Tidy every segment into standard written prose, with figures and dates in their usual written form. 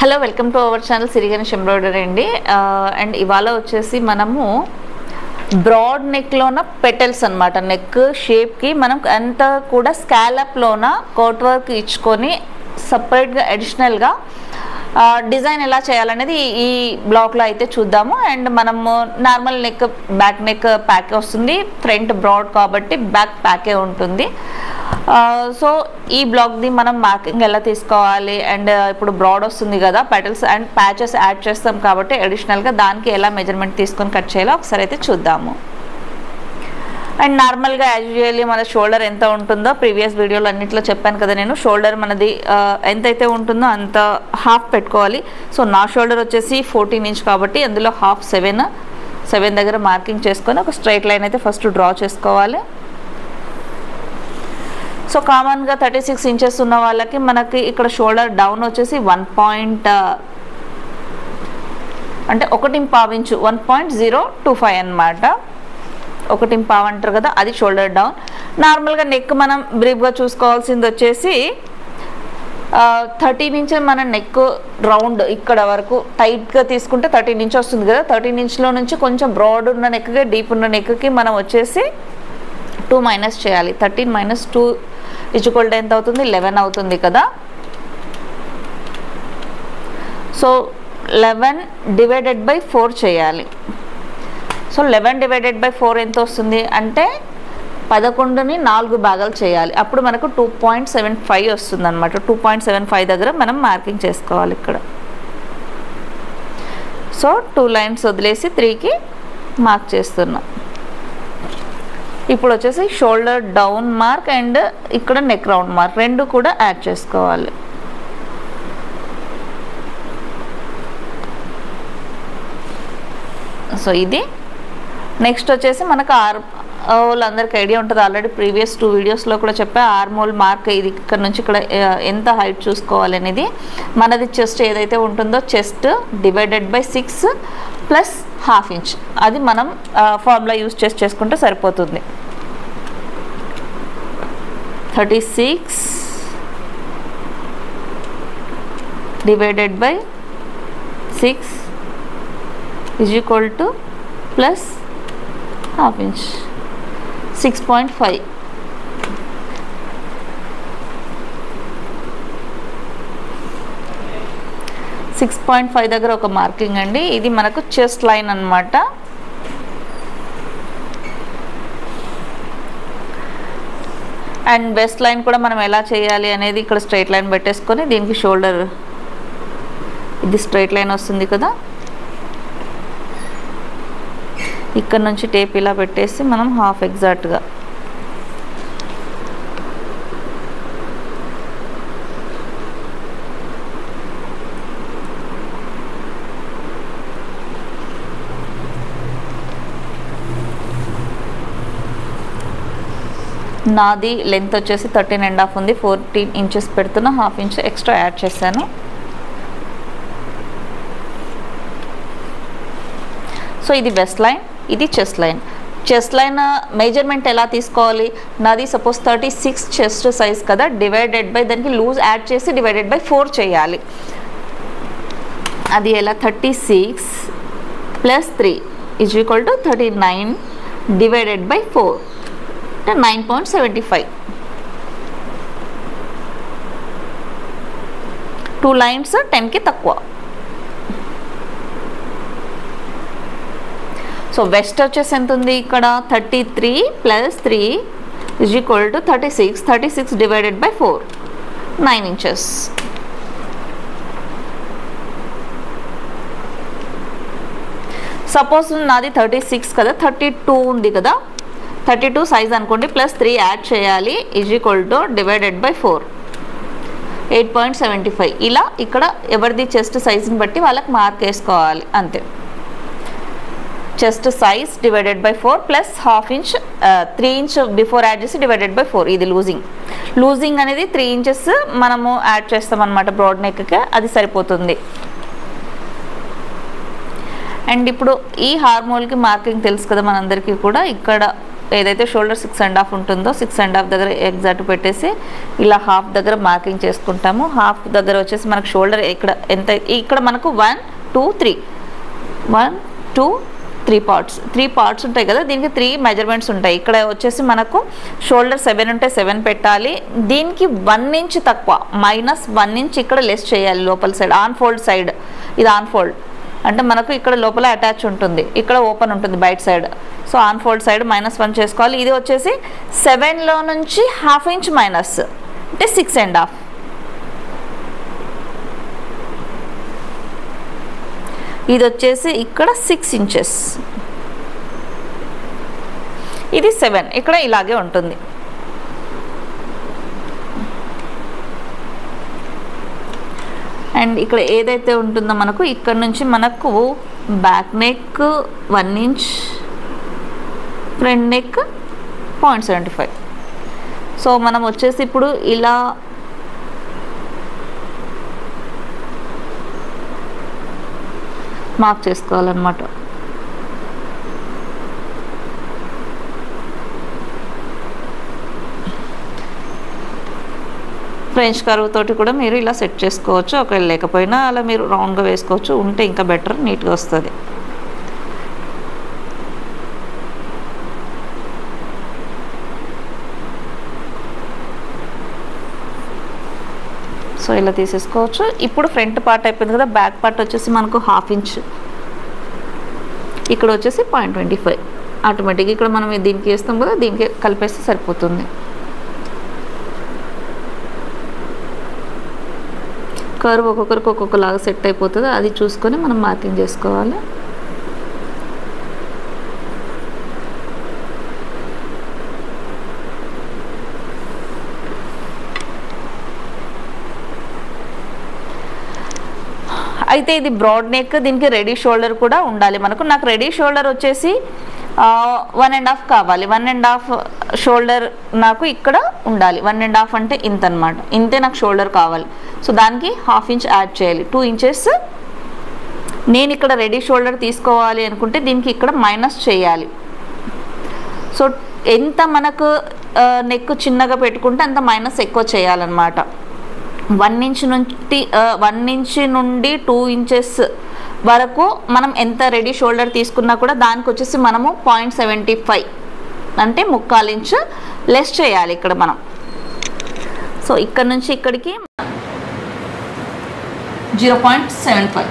Hello welcome to our channel Siriganesh embroidery అండి. And ఇవాళ వచ్చేసి మనము బ్రాడ్ నెక్లోన పెటల్స్ అనమాట. నెక్ షేప్కి మనం అంతా కూడా స్కాలప్లోన కోట్ వర్క్ ఇచ్చుకొని సపరేట్గా అడిషనల్గా డిజైన్ ఎలా చేయాలనేది ఈ బ్లాక్లో అయితే చూద్దాము. అండ్ మనము నార్మల్ నెక్ బ్యాక్ నెక్ ప్యాకే వస్తుంది, ఫ్రంట్ బ్రాడ్ కాబట్టి బ్యాక్ ప్యాకే ఉంటుంది. సో ఈ బ్లాక్ది మనం మార్కింగ్ ఎలా తీసుకోవాలి అండ్ ఇప్పుడు బ్రాడ్ వస్తుంది కదా, పెటల్స్ అండ్ ప్యాచెస్ యాడ్ చేస్తాం కాబట్టి అడిషనల్గా దానికి ఎలా మెజర్మెంట్ తీసుకొని కట్ చేయాలో ఒకసారి అయితే చూద్దాము. అండ్ నార్మల్గా యాజ్ యూజువల్లీ మన షోల్డర్ ఎంత ఉంటుందో ప్రీవియస్ వీడియోలో అన్నింటిలో చెప్పాను కదా నేను. షోల్డర్ మనది ఎంతైతే ఉంటుందో అంత హాఫ్ పెట్టుకోవాలి. సో నా షోల్డర్ వచ్చేసి 14 ఇంచ్ కాబట్టి అందులో హాఫ్ 7 దగ్గర మార్కింగ్ చేసుకొని ఒక స్ట్రైట్ లైన్ అయితే ఫస్ట్ డ్రా చేసుకోవాలి. సో కామన్గా 36 ఇంచెస్ ఉన్న వాళ్ళకి మనకి ఇక్కడ షోల్డర్ డౌన్ వచ్చేసి 1.5 ఇంచు 1.025 అనమాట. 1.5 అంటారు కదా, అది షోల్డర్ డౌన్. నార్మల్గా నెక్ మనం బ్రీఫ్గా చూసుకోవాల్సింది వచ్చేసి 13 ఇంచ్ మన నెక్ రౌండ్ ఇక్కడ వరకు టైట్గా తీసుకుంటే 13 ఇంచ్ వస్తుంది కదా. 13 ఇంచ్లో నుంచి కొంచెం బ్రాడ్ ఉన్న నెక్కి డీప్ ఉన్న నెక్కి మనం వచ్చేసి 2 మైనస్ చేయాలి. 13 - 2 ఈక్వల్ టు ఎంత అవుతుంది? 11 అవుతుంది కదా. సో 11 డివైడెడ్ బై 4 చేయాలి. సో 11 డివైడెడ్ బై 4 ఎంత వస్తుంది అంటే 11ని 4 భాగాలు చేయాలి. అప్పుడు మనకు 2.75 వస్తుంది అనమాట. 2.75 దగ్గర మనం మార్కింగ్ చేసుకోవాలి ఇక్కడ. సో 2 లైన్స్ వదిలేసి 3కి మార్క్ చేస్తున్నాం. ఇప్పుడు వచ్చేసి షోల్డర్ డౌన్ మార్క్ అండ్ ఇక్కడ నెక్ రౌండ్ మార్క్ రెండు కూడా యాడ్ చేసుకోవాలి. సో ఇది నెక్స్ట్ వచ్చేసి మనకు వాళ్ళందరికీ ఐడియా ఉంటుంది, ఆల్రెడీ ప్రీవియస్ 2 వీడియోస్లో కూడా చెప్పా. ఆర్మోల్ మార్క్ ఇది ఇక్కడ నుంచి ఇక్కడ ఎంత హైట్ చూసుకోవాలి అనేది. మనది చెస్ట్ ఏదైతే ఉంటుందో chest divided by 6 plus ½ inch, అది మనం ఫార్ములా యూజ్ చేసుకుంటే సరిపోతుంది. 36 divided by 6 is equal to plus ½ inch 6.5. దగ్గర ఒక మార్కింగ్ అండి. ఇది మనకు చెస్ట్ లైన్ అన్నమాట. అండ్ వెస్ట్ లైన్ కూడా మనం ఎలా చేయాలి అనేది ఇక్కడ స్ట్రైట్ లైన్ పెట్టేసుకొని దీనికి షోల్డర్ ఇది స్ట్రైట్ లైన్ వస్తుంది కదా, ఇక్కడ నుంచి టేప్ ఇలా పెట్టేసి మనం హాఫ్ ఎగ్జాక్ట్గా నాది లెంత్ వచ్చేసి 13.5 ఉంది. 14 ఇంచెస్ పెడుతున్నా, ½ ఇంచ్ ఎక్స్ట్రా యాడ్ చేశాను. సో ఇది వెస్ట్ లైన్, ఇది chest line. Chest line measurement ఎలా తీసుకోవాలి? నాది సపోజ్ 36 చెస్ట్ సైజ్ కదా, డివైడెడ్ బై దానికి లూజ్ యాడ్ చేసి డివైడెడ్ బై 4 చేయాలి. అది ఎలా? 36 plus 3 is equal to 39 divided by 4 9.75. 2 lines 10కి తక్కువ. సో వెస్ట్ వచ్చేసి ఎంత ఉంది ఇక్కడ? 33 plus 3 is equal to 36. 36 divided by 4 9 inches. Suppose నాది 36 కదా, 32 ఉంది కదా, 32 సైజ్ అనుకోండి, ప్లస్ 3 యాడ్ చేయాలి is equal to divided by 4 8.75. ఇలా ఇక్కడ ఎవరిది చెస్ట్ సైజ్ని బట్టి వాళ్ళకి మార్క్ వేసుకోవాలి అంతే. Chest size divided by 4 plus ½ inch 3 inch before add చేసి డివైడెడ్ బై 4. ఇది లూజింగ్ అనేది 3 ఇంచెస్ మనము యాడ్ చేస్తాం అనమాట బ్రాడ్ నెక్కి, అది సరిపోతుంది. అండ్ ఇప్పుడు ఈ హార్మోల్కి మార్కింగ్ తెలుసు కదా మనందరికీ కూడా. ఇక్కడ ఏదైతే షోల్డర్ 6.5 ఉంటుందో 6.5 దగ్గర ఎగ్జాక్ట్ పెట్టేసి ఇలా హాఫ్ దగ్గర మార్కింగ్ చేసుకుంటాము. హాఫ్ దగ్గర వచ్చేసి మనకు షోల్డర్ ఇక్కడ ఎంత, ఇక్కడ మనకు 1 2 3 1 2 3 పార్ట్స్ ఉంటాయి కదా, దీనికి 3 మెజర్మెంట్స్ ఉంటాయి. ఇక్కడ వచ్చేసి మనకు షోల్డర్ 7 ఉంటే 7 పెట్టాలి. దీనికి 1 ఇంచ్ తక్కువ, -1 ఇంచ్ ఇక్కడ లెస్ చేయాలి లోపల సైడ్, ఆన్ ఫోల్డ్ సైడ్. ఇది ఆన్ ఫోల్డ్ అంటే మనకు ఇక్కడ లోపల అటాచ్ ఉంటుంది, ఇక్కడ ఓపెన్ ఉంటుంది బయట side. So on fold side -1 చేసుకోవాలి. ఇది వచ్చేసి 7లో నుంచి ½ ఇంచ్ మైనస్ అంటే 6.5. ఇది వచ్చేసి ఇక్కడ 6 ఇంచెస్, ఇది 7, ఇక్కడ ఇలాగే ఉంటుంది. అండ్ ఇక్కడ ఏదైతే ఉంటుందో మనకు ఇక్కడ నుంచి మనకు back neck 1 inch, front neck 0.75. So మనం వచ్చేసి ఇప్పుడు ఇలా మార్క్ చేసుకోవాలన్నమాట. ఫ్రెంచ్ కర్వ్ తోటి కూడా మీరు ఇలా సెట్ చేసుకోవచ్చు, ఒకవేళ లేకపోయినా అలా మీరు రౌండ్గా వేసుకోవచ్చు, ఉంటే ఇంకా బెటర్, నీట్గా వస్తుంది. సో ఇలా తీసేసుకోవచ్చు. ఇప్పుడు ఫ్రంట్ పార్ట్ అయిపోయింది కదా, బ్యాక్ పార్ట్ వచ్చేసి మనకు ½ ఇంచ్, ఇక్కడ వచ్చేసి 0.25. ఆటోమేటిక్గా ఇక్కడ మనం దీనికి వేస్తాం కదా, దీనికి కలిపేస్తే సరిపోతుంది. కర్వ్ ఒక్కొక్కరికి ఒక్కొక్కలాగా సెట్ అయిపోతుంది, అది చూసుకొని మనం మార్కింగ్ చేసుకోవాలి. అయితే ఇది బ్రాడ్ నెక్, దీనికి రెడీ షోల్డర్ కూడా ఉండాలి మనకు. నాకు రెడీ షోల్డర్ వచ్చేసి 1.5 కావాలి. 1.5 షోల్డర్ నాకు ఇక్కడ ఉండాలి. 1.5 అంటే ఇంత అనమాట, ఇంతే నాకు షోల్డర్ కావాలి. సో దానికి ½ ఇంచ్ యాడ్ చేయాలి, 2 ఇంచెస్. నేను ఇక్కడ రెడీ షోల్డర్ తీసుకోవాలి అనుకుంటే దీనికి ఇక్కడ మైనస్ చేయాలి. సో ఎంత మనకు నెక్ చిన్నగా పెట్టుకుంటే అంత మైనస్ ఎక్కువ చేయాలన్నమాట. 1 ఇంచ్ నుండి 2 ఇంచెస్ వరకు మనం ఎంత రెడీ షోల్డర్ తీసుకున్నా కూడా దానికి వచ్చేసి మనము 0.75 అంటే 1/4 ఇంచ్ లెస్ చేయాలి ఇక్కడ మనం. సో ఇక్కడ నుంచి ఇక్కడికి 0.75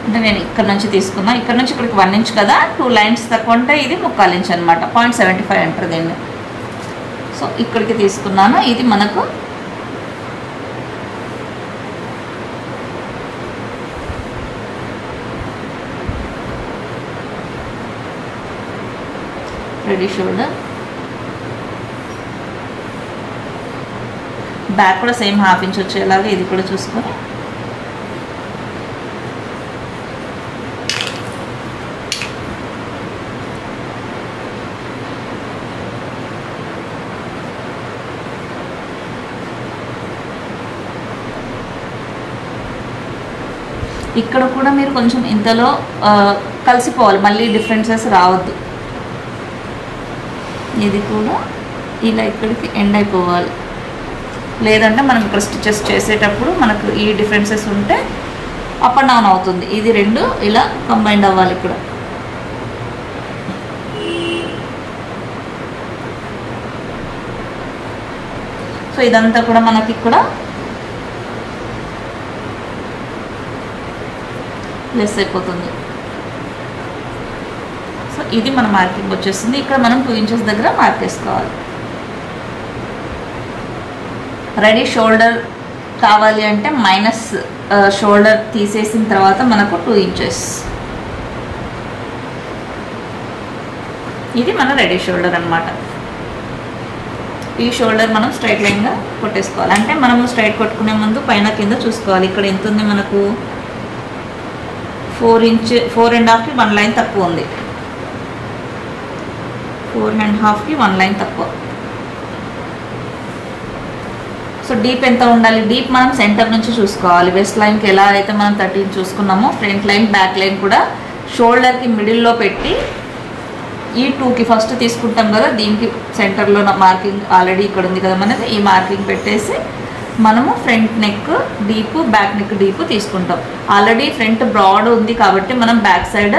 అంటే నేను ఇక్కడ నుంచి తీసుకున్నా, ఇక్కడ నుంచి ఇక్కడికి 1 ఇంచ్ కదా, 2 లైన్స్ తక్కువ ఉంటే ఇది 1/4 ఇంచ్ అనమాట, 0.75 అంటారు దీన్ని. సో ఇక్కడికి తీసుకున్నాను, ఇది మనకు రెడీ షోల్డర్. బ్యాక్ కూడా సేమ్ ½ ఇంచ్ వచ్చేలాగా ఇది కూడా చూసుకొని ఇక్కడ కూడా మీరు కొంచెం ఇంతలో కలిసిపోవాలి, మళ్ళీ డిఫరెన్సెస్ రావద్దు. ఇది కూడా ఇలా ఇక్కడికి ఎండ్ అయిపోవాలి, లేదంటే మనం ఇక్కడ స్టిచెస్ చేసేటప్పుడు మనకు ఈ డిఫరెన్సెస్ ఉంటే అప్ అండ్ డౌన్ అవుతుంది. ఇది రెండు ఇలా కంబైండ్ అవ్వాలి ఇక్కడ. సో ఇదంతా కూడా మనకి ఇక్కడ లెస్ అయిపోతుంది. సో ఇది మన మార్కింగ్ వచ్చేస్తుంది. ఇక్కడ మనం 2 ఇంచెస్ దగ్గర మార్క్ చేసుకోవాలి. రెడీ షోల్డర్ కావాలి అంటే మైనస్ షోల్డర్ తీసేసిన తర్వాత మనకు 2 ఇంచెస్. ఇది మన రెడీ షోల్డర్ అన్నమాట. ఈ షోల్డర్ మనం స్ట్రైట్ లైన్గా కొట్టేసుకోవాలి. అంటే మనము స్ట్రైట్ కొట్టుకునే ముందు పైన కింద చూసుకోవాలి. ఇక్కడ ఎంత ఉంది మనకు, 4.5కి 1 లైన్ తక్కువ ఉంది, 4.5కి 1 లైన్ తక్కువ. సో డీప్ ఎంత ఉండాలి, డీప్ మనం సెంటర్ నుంచి చూసుకోవాలి. వెస్ట్ లైన్కి ఎలా అయితే మనం 13 చూసుకున్నామో ఫ్రంట్ లైన్ బ్యాక్ లైన్ కూడా షోల్డర్కి మిడిల్లో పెట్టి ఈ 2కి ఫస్ట్ తీసుకుంటాం కదా, దీనికి సెంటర్లో మార్కింగ్ ఆల్రెడీ ఇక్కడ ఉంది కదా మనది, ఈ మార్కింగ్ పెట్టేసి మనము front neck deep back neck deep తీసుకుంటాం. ఆల్రెడీ ఫ్రంట్ బ్రాడ్ ఉంది కాబట్టి మనం బ్యాక్ సైడ్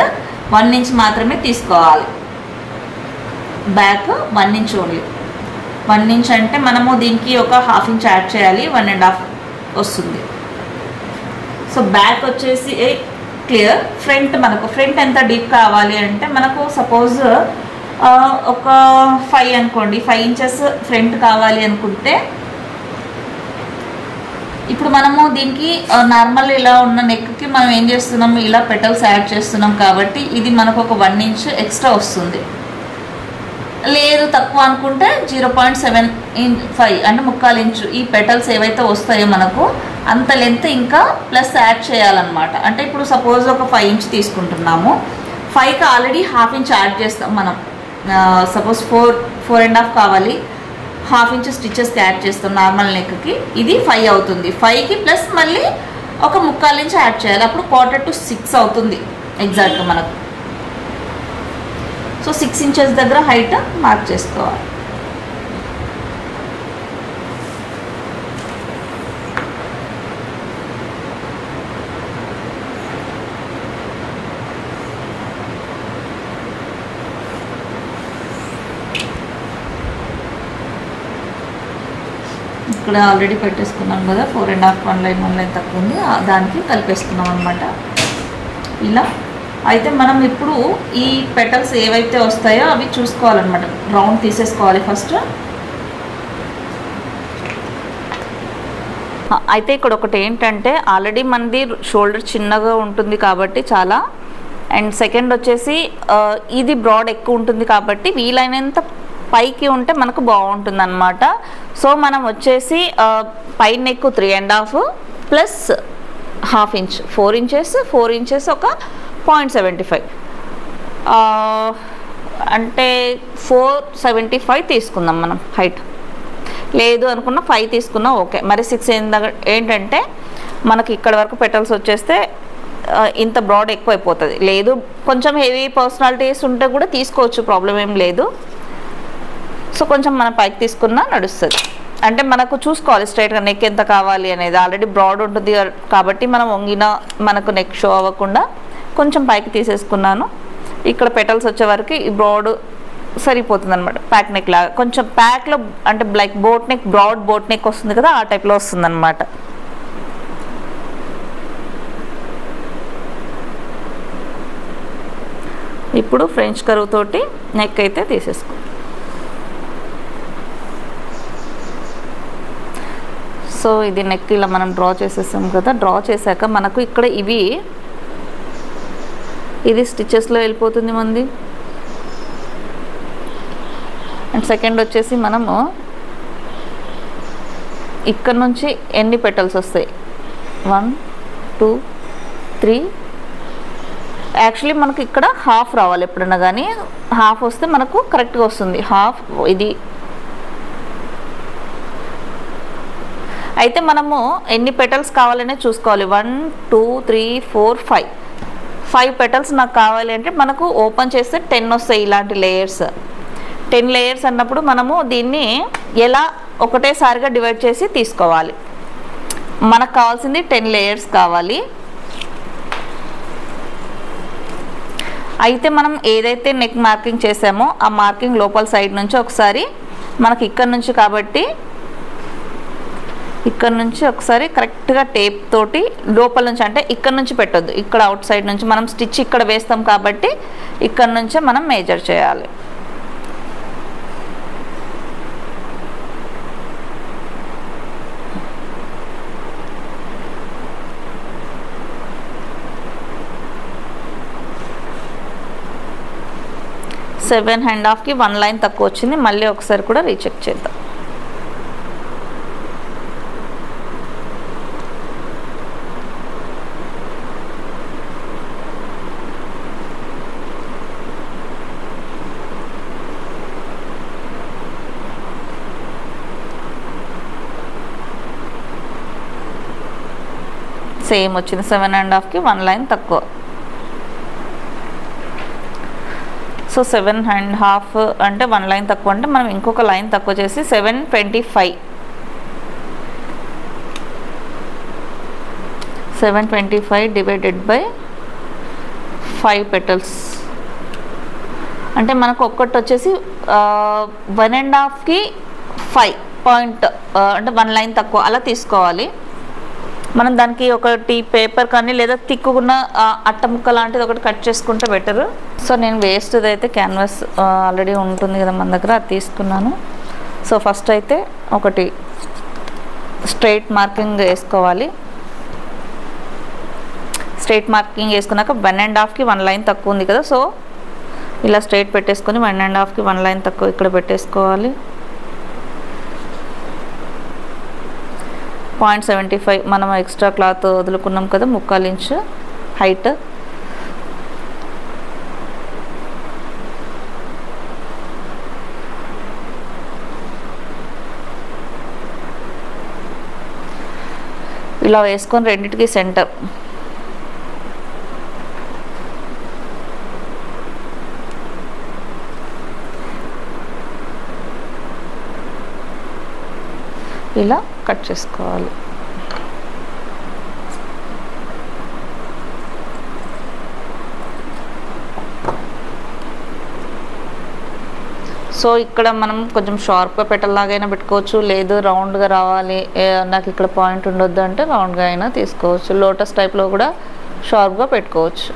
1 ఇంచ్ మాత్రమే తీసుకోవాలి. Back 1 inch only. 1 ఇంచ్ అంటే మనము దీనికి ఒక 1/2 ఇంచ్ యాడ్ చేయాలి, 1.5 వస్తుంది. సో బ్యాక్ వచ్చేసి క్లియర్. మనకు ఫ్రంట్ ఎంత డీప్ కావాలి అంటే మనకు సపోజ్ ఒక 5 అనుకోండి, 5 ఇంచెస్ ఫ్రంట్ కావాలి అనుకుంటే ఇప్పుడు మనము దీనికి నార్మల్ ఇలా ఉన్న నెక్కి మనం ఏం చేస్తున్నాము, ఇలా పెటల్స్ యాడ్ చేస్తున్నాం కాబట్టి ఇది మనకు ఒక 1 ఇంచ్ ఎక్స్ట్రా వస్తుంది. లేదు తక్కువ అనుకుంటే 0.75 అంటే 1/4 ఇంచు ఈ పెటల్స్ ఏవైతే వస్తాయో మనకు అంత లెంత్ ఇంకా ప్లస్ యాడ్ చేయాలన్నమాట. అంటే ఇప్పుడు సపోజ్ ఒక 5 ఇంచ్ తీసుకుంటున్నాము, 5కి ఆల్రెడీ 1/2 ఇంచ్ యాడ్ చేస్తాం మనం. సపోజ్ 4.5 కావాలి, 1/2 ఇంచ్ స్టిచెస్కి యాడ్ చేస్తాం నార్మల్ నెక్కి, ఇది 5 అవుతుంది. 5కి ప్లస్ మళ్ళీ ఒక 1/4 ఇంచ్ యాడ్ చేయాలి, అప్పుడు 1/4 to 6 అవుతుంది ఎగ్జాక్ట్గా మనకు. సో 6 ఇంచెస్ దగ్గర హైట్ మార్క్ చేసుకోవాలి. ఇక్కడ ఆల్రెడీ పెట్టేసుకున్నాం కదా, 4.5 1 లైన్ తక్కువ ఉంది, దానికి కలిపేసుకున్నాం అనమాట ఇలా. అయితే మనం ఇప్పుడు ఈ పెటల్స్ ఏవైతే వస్తాయో అవి చూసుకోవాలన్నమాట. రౌండ్ తీసేసుకోవాలి ఫస్ట్. అయితే ఇక్కడ ఒకటి ఏంటంటే ఆల్రెడీ మనది షోల్డర్ చిన్నగా ఉంటుంది కాబట్టి చాలా, అండ్ సెకండ్ వచ్చేసి ఇది బ్రాడ్ ఎక్కువ ఉంటుంది కాబట్టి వీలైనంత పైకి ఉంటే మనకు బాగుంటుంది అన్నమాట. సో మనం వచ్చేసి పై నెక్ 3.5 ప్లస్ 1/2 ఇంచ్ 4 ఇంచెస్ ఒక 0.75 అంటే 4.75 తీసుకుందాం మనం హైట్. లేదు అనుకున్న 5 తీసుకున్నా ఓకే. మరి 6 ఏంటంటే మనకి ఇక్కడ వరకు పెటల్స్ వచ్చేస్తే ఇంత బ్రాడ్ ఎక్కువ అయిపోతుంది. లేదు కొంచెం హెవీ పర్సనాలిటీస్ ఉంటే కూడా తీసుకోవచ్చు, ప్రాబ్లం ఏం లేదు. సో కొంచెం మనం పైకి తీసుకున్నా నడుస్తుంది. అంటే మనకు చూసుకోవాలి స్ట్రైట్గా నెక్ ఎంత కావాలి అనేది. ఆల్రెడీ బ్రాడ్ ఉంటుంది కాబట్టి మనం వంగిన మనకు నెక్ షో అవ్వకుండా కొంచెం పైకి తీసేసుకున్నాను. ఇక్కడ పెటల్స్ వచ్చే వరకు ఈ బ్రాడ్ సరిపోతుంది అనమాట. ప్యాక్ నెక్ లాగా కొంచెం ప్యాక్లో అంటే like boat neck, broad boat neck వస్తుంది కదా, ఆ టైప్లో వస్తుంది అనమాట. ఇప్పుడు ఫ్రెంచ్ కర్వ్ తోటి నెక్ అయితే తీసేసుకో. సో ఇది నెక్ ఇలా మనం డ్రా చేసేసాం కదా. డ్రా చేశాక మనకు ఇక్కడ ఇది స్టిచెస్లో వెళ్ళిపోతుంది మంది. అండ్ సెకండ్ వచ్చేసి మనము ఇక్కడ నుంచి ఎన్ని పెటల్స్ వస్తాయి, 1 2 3 యాక్చువల్లీ మనకు ఇక్కడ 1/2 రావాలి ఎప్పుడన్నా కానీ. 1/2 వస్తే మనకు కరెక్ట్గా వస్తుంది. 1/2 ఇది. అయితే మనము ఎన్ని పెటల్స్ కావాలనే చూసుకోవాలి. 1 2 3 4 5 పెటల్స్ నాకు కావాలి అంటే మనకు ఓపెన్ చేస్తే 10 వస్తాయి ఇలాంటి లేయర్స్. 10 లేయర్స్ అన్నప్పుడు మనము దీన్ని ఎలా ఒకటేసారిగా డివైడ్ చేసి తీసుకోవాలి. మనకు కావాల్సింది 10 లేయర్స్ కావాలి. అయితే మనం ఏదైతే నెక్ మార్కింగ్ చేసామో ఆ మార్కింగ్ లోపల సైడ్ నుంచి ఒకసారి మనకి ఇక్కడ నుంచి కాబట్టి ఇక్కడ నుంచి ఒకసారి కరెక్ట్గా టేప్ తోటి లోపల నుంచి, అంటే ఇక్కడ నుంచి పెట్టొద్దు, ఇక్కడ అవుట్ సైడ్ నుంచి మనం స్టిచ్ ఇక్కడ వేస్తాం కాబట్టి ఇక్కడ నుంచే మనం మేజర్ చేయాలి. సెవెన్ హ్యాండ్ హాఫ్కి 1 లైన్ తక్కువ వచ్చింది. మళ్ళీ ఒకసారి కూడా రీచెక్ చేద్దాం. సేమ్ వచ్చింది. 7 1/2కి 1 లైన్ తక్కువ. సో సో 7.5 అంటే 1 లైన్ తక్కువ అంటే మనం ఇంకొక లైన్ తక్కువ చేసి 725 డివైడెడ్ బై 5 petals అంటే మనకు ఒక్కటి వచ్చేసి 1.5కి 5 పాయింట్ అంటే 1 లైన్ తక్కువ అలా తీసుకోవాలి. మనం దానికి ఒకటి పేపర్ కానీ లేదా తిక్కున్న అట్ట ముక్క లాంటిది ఒకటి కట్ చేసుకుంటే బెటర్. సో నేను వేస్ట్ది అయితే క్యాన్వాస్ ఆల్రెడీ ఉంటుంది కదా మన దగ్గర, అది తీసుకున్నాను. సో ఫస్ట్ అయితే ఒకటి స్ట్రైట్ మార్కింగ్ వేసుకోవాలి. స్ట్రైట్ మార్కింగ్ వేసుకున్నాక 1.5కి 1 లైన్ తక్కువ ఉంది కదా, సో ఇలా స్ట్రైట్ పెట్టేసుకొని 1.5కి 1 లైన్ తక్కువ ఇక్కడ పెట్టేసుకోవాలి. 0.75 మనం ఎక్స్ట్రా క్లాత్ వదులుకున్నాం కదా, 1/4 ఇంచ్ హైట్. ఇలా వేసుకొని రెండింటికి సెంటర్ ఇలా కట్ చేసుకోవాలి. సో ఇక్కడ మనం కొంచెం షార్ప్గా పెట్టలాగైనా పెట్టుకోవచ్చు, లేదు రౌండ్గా రావాలి నాకు ఇక్కడ పాయింట్ ఉండొద్దు అంటే రౌండ్గా అయినా తీసుకోవచ్చు. లోటస్ టైప్లో కూడా షార్ప్గా పెట్టుకోవచ్చు.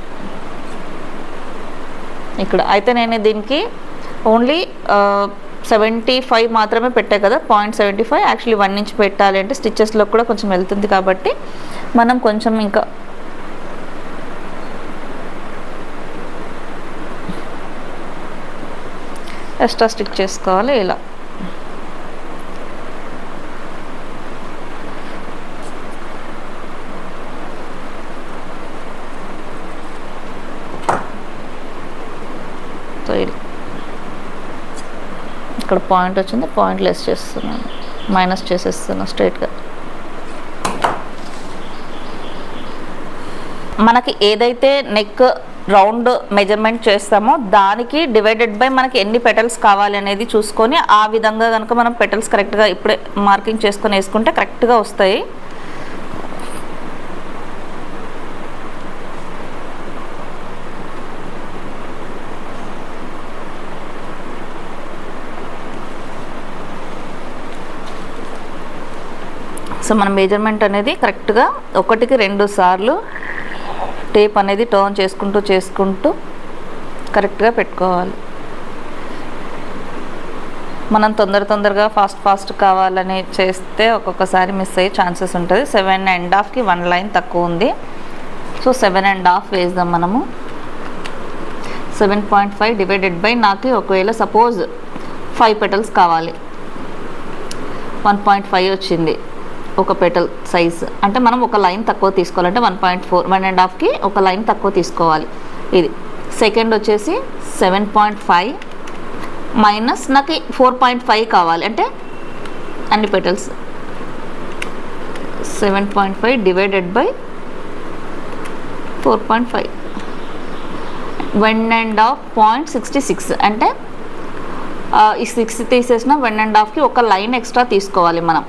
ఇక్కడ అయితే నేను దీనికి ఓన్లీ 75 మాత్రమే పెట్టా కదా, 0.75. యాక్చువల్లీ 1 ఇంచ్ పెట్టాలి అంటే స్టిచెస్లో కూడా కొంచెం వెళ్తుంది కాబట్టి మనం కొంచెం ఇంకా ఎక్స్ట్రా స్టిక్ చేసుకోవాలి. ఇలా సో ఇక్కడ పాయింట్ వచ్చింది, పాయింట్ లెస్ చేస్తున్నాను, మైనస్ చేసేస్తున్నాను స్ట్రైట్గా. మనకి ఏదైతే నెక్ రౌండ్ మెజర్మెంట్ చేస్తామో దానికి డివైడెడ్ బై మనకి ఎన్ని పెటల్స్ కావాలి అనేది చూసుకొని ఆ విధంగా కనుక మనం పెటల్స్ కరెక్ట్గా ఇప్పుడే మార్కింగ్ చేసుకొని వేసుకుంటే కరెక్ట్గా వస్తాయి. సో మన మెజర్మెంట్ అనేది కరెక్ట్గా 1కి 2 సార్లు టేప్ అనేది టర్న్ చేసుకుంటూ కరెక్ట్గా పెట్టుకోవాలి. మనం తొందరగా ఫాస్ట్ కావాలని చేస్తే ఒక్కొక్కసారి మిస్ అయ్యే ఛాన్సెస్ ఉంటుంది. 7.5కి 1 లైన్ తక్కువ ఉంది, సో 7.5 వేద్దాం మనము. 7.5 డివైడెడ్ బై నాకు ఒకవేళ సపోజ్ 5 పెటల్స్ కావాలి, 1.5 వచ్చింది ఒక పెటల్ సైజ్ అంటే మనం ఒక లైన్ తక్కువ తీసుకోవాలంటే 1.4 1.5కి ఒక లైన్ తక్కువ తీసుకోవాలి. ఇది సెకండ్ వచ్చేసి 7.5 మైనస్ నాకు 4.5 కావాలి అంటే అన్ని పెటల్స్ 7.5 డివైడెడ్ బై 4.5 1.5 అంటే ఈ 6 తీసేసిన 1.5కి ఒక లైన్ ఎక్స్ట్రా తీసుకోవాలి మనం.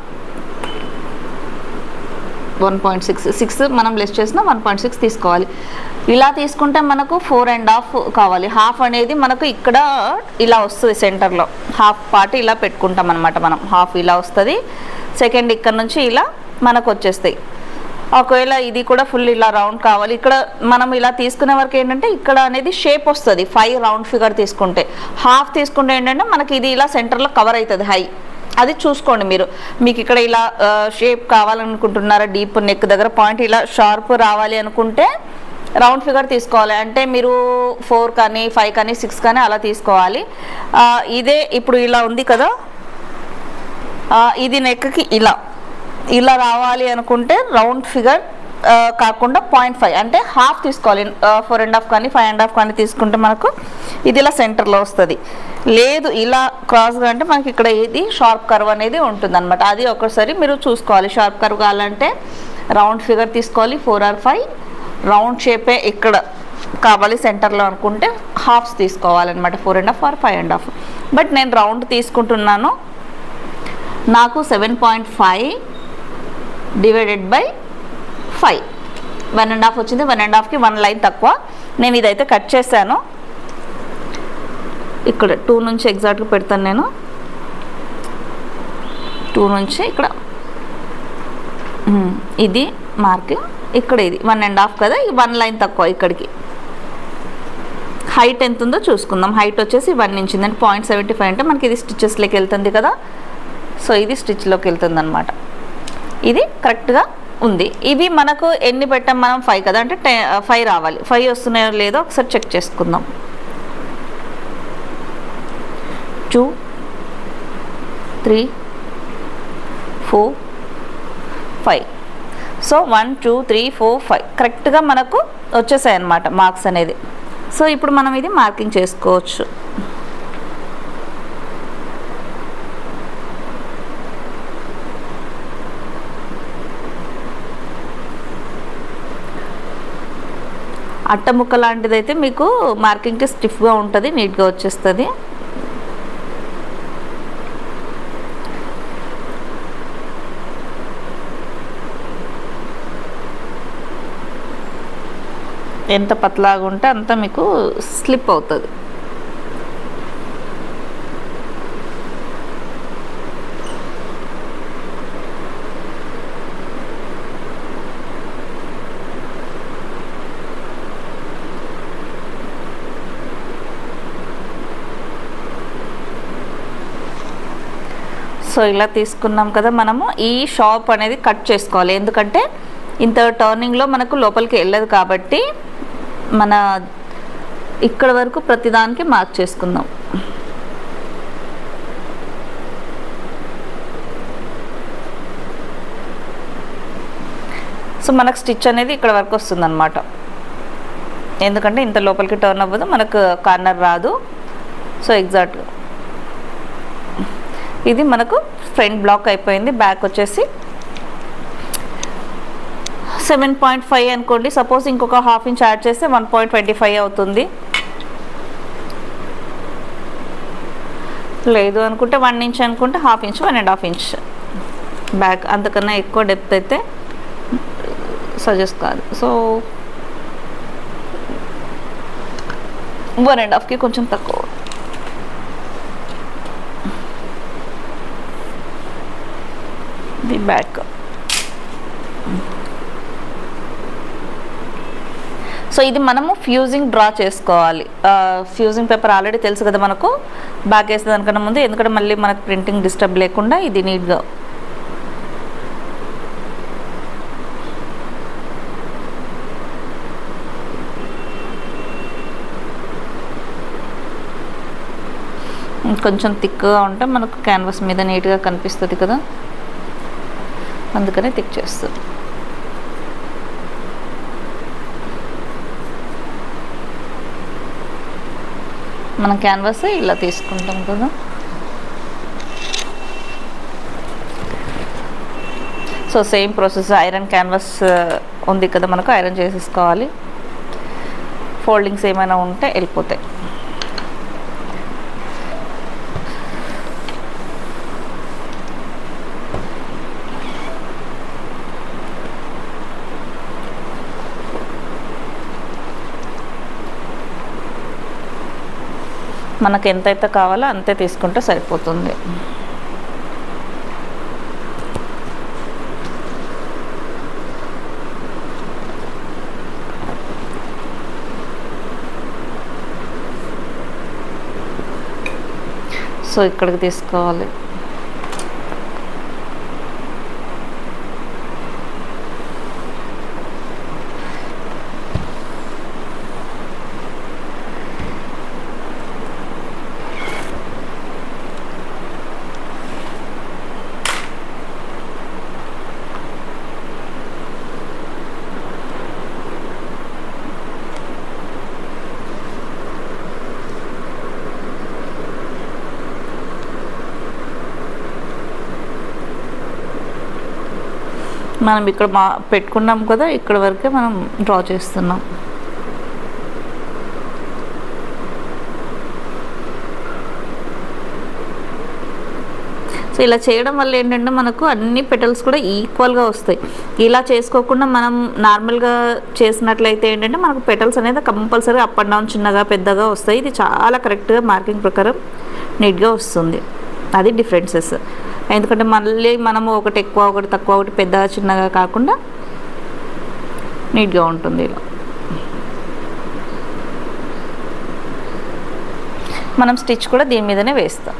1.6 మనం లెస్ చేసిన 1.6 తీసుకోవాలి. ఇలా తీసుకుంటే మనకు 4.5 కావాలి. హాఫ్ అనేది మనకు ఇక్కడ ఇలా వస్తుంది, సెంటర్లో హాఫ్ పార్ట్ ఇలా పెట్టుకుంటాం అనమాట. మనం హాఫ్ ఇలా వస్తుంది, సెకండ్ ఇక్కడ నుంచి ఇలా మనకు వచ్చేస్తాయి. ఒకవేళ ఇది కూడా ఫుల్ ఇలా రౌండ్ కావాలి, ఇక్కడ మనం ఇలా తీసుకునే వరకు ఏంటంటే ఇక్కడ అనేది షేప్ వస్తుంది. 5 రౌండ్ ఫిగర్ తీసుకుంటే, హాఫ్ తీసుకుంటే ఏంటంటే మనకి ఇది ఇలా సెంటర్లో కవర్ అవుతుంది హై. అది చూసుకోండి మీరు, మీకు ఇక్కడ ఇలా షేప్ కావాలనుకుంటున్నారా, డీప్ నెక్ దగ్గర పాయింట్ ఇలా షార్ప్ రావాలి అనుకుంటే రౌండ్ ఫిగర్ తీసుకోవాలి. అంటే మీరు 4 కానీ 5 కానీ 6 కానీ అలా తీసుకోవాలి. ఇదే ఇప్పుడు ఇలా ఉంది కదా, ఇది నెక్కి ఇలా రావాలి అనుకుంటే రౌండ్ ఫిగర్ కాకుండా 0.5 అంటే హాఫ్ తీసుకోవాలి. 4.5 కానీ 5.5 కానీ తీసుకుంటే మనకు ఇది ఇలా సెంటర్లో వస్తుంది. లేదు ఇలా క్రాస్గా అంటే మనకి ఇక్కడ ఇది షార్ప్ కర్వ్ అనేది ఉంటుంది అనమాట. అది ఒకసారి మీరు చూసుకోవాలి. షార్ప్ కర్వ్ కావాలంటే రౌండ్ ఫిగర్ తీసుకోవాలి. 4 or 5 రౌండ్ షేపే ఇక్కడ కావాలి సెంటర్లో అనుకుంటే హాఫ్స్ తీసుకోవాలన్నమాట, 4.5 ఆర్ 5.5. బట్ నేను రౌండ్ తీసుకుంటున్నాను. నాకు 7.5 డివైడెడ్ బై 5 1.5 వచ్చింది. 1.5కి 1 లైన్ తక్కువ. నేను ఇదైతే కట్ చేశాను. ఇక్కడ 2 నుంచి ఎగ్జాక్ట్గా పెడతాను నేను. 2 నుంచి ఇక్కడ ఇది మార్కింగ్, ఇక్కడ ఇది 1.5 కదా, ఇది 1 లైన్ తక్కువ. ఇక్కడికి హైట్ ఎంత ఉందో చూసుకుందాం. హైట్ వచ్చేసి 1 ఇంచ్ అంటే 0.75 అంటే మనకి ఇది స్టిచెస్లోకి వెళ్తుంది కదా. సో ఇది స్టిచ్లోకి వెళ్తుంది అనమాట. ఇది కరెక్ట్గా ఉంది. ఇవి మనకు ఎన్ని పెట్టాం మనం? 5 కదా, అంటే 5 రావాలి. 5 వస్తున్నాయో లేదో ఒకసారి చెక్ చేసుకుందాం. 2 3 4 5. సో 1 2 3 4 5 కరెక్ట్గా మనకు వచ్చేసాయి అన్నమాట మార్క్స్ అనేది. సో ఇప్పుడు మనం ఇది మార్కింగ్ చేసుకోవచ్చు. అట్ట ముక్క లాంటిది అయితే మీకు మార్కింగ్కి స్టిఫ్గా ఉంటుంది, నీట్గా వచ్చేస్తుంది. ఎంత పతలాగా ఉంటే అంత మీకు స్లిప్ అవుతుంది. సో ఇలా తీసుకున్నాం కదా, మనము ఈ షాప్ అనేది కట్ చేసుకోవాలి. ఎందుకంటే ఇంత టర్నింగ్లో మనకు లోపలికి వెళ్ళదు కాబట్టి మన ఇక్కడ వరకు ప్రతిదానికి మార్క్ చేసుకుందాం. సో మనకు స్టిచ్ అనేది ఇక్కడ వరకు వస్తుంది అన్నమాట. ఎందుకంటే ఇంత లోపలికి టర్న్ అవ్వదు, మనకు కార్నర్ రాదు. సో ఎగ్జాక్ట్గా ఇది మనకు ఫ్రంట్ బ్లాక్ అయిపోయింది. బ్యాక్ వచ్చేసి 7.5 అనుకోండి. సపోజ్ ఇంకొక హాఫ్ ఇంచ్ యాడ్ చేస్తే 1.25 అవుతుంది. లేదు అనుకుంటే 1 ఇంచ్ అనుకుంటే హాఫ్ ఇంచ్ 1.5 ఇంచ్ బ్యాక్. అంతకన్నా ఎక్కువ డెప్త్ అయితే సజెస్ట్ కాదు. సో 1.5కి కొంచెం తక్కువ. The back. సో ఇది మనము ఫ్యూజింగ్ డ్రా చేసుకోవాలి. ఫ్యూజింగ్ పేపర్ ఆల్రెడీ తెలుసు కదా మనకు, బ్యాక్ వేసే దానికన్నా ముందు. ఎందుకంటే మళ్ళీ మనకు ప్రింటింగ్ డిస్టర్బ్ లేకుండా ఇది నీట్గా కొంచెం థిక్గా ఉంటే మనకు క్యాన్వాస్ మీద నీట్గా కనిపిస్తుంది కదా, అందుకనే థిక్ చేస్తుంది. మనం క్యాన్వాస్ ఇలా తీసుకుంటాం కదా. So same process. Iron canvas ఉంది కదా మనకు, ఐరన్ చేసేసుకోవాలి. ఫోల్డింగ్స్ ఏమైనా ఉంటే వెళ్ళిపోతాయి. మనకు ఎంతైతే కావాలో అంతే తీసుకుంటే సరిపోతుంది. సో ఇక్కడికి తీసుకోవాలి. మనం ఇక్కడ పెట్టుకున్నాం కదా, ఇక్కడ వరకే మనం డ్రా చేస్తున్నాం. సో ఇలా చేయడం వల్ల ఏంటంటే మనకు అన్ని పెటల్స్ కూడా ఈక్వల్గా వస్తాయి. ఇలా చేసుకోకుండా మనం నార్మల్గా చేసినట్లయితే ఏంటంటే మనకు పెటల్స్ అనేది కంపల్సరీ అప్ అండ్ డౌన్ చిన్నగా పెద్దగా వస్తాయి. ఇది చాలా కరెక్ట్గా మార్కింగ్ ప్రకారం నీట్గా వస్తుంది. అది డిఫరెన్సెస్. ఎందుకంటే మళ్ళీ మనము ఒకటి ఎక్కువ ఒకటి తక్కువ ఒకటి పెద్దగా చిన్నగా కాకుండా నీట్గా ఉంటుంది. ఇలా మనం స్టిచ్ కూడా దీని మీదనే వేస్తాం.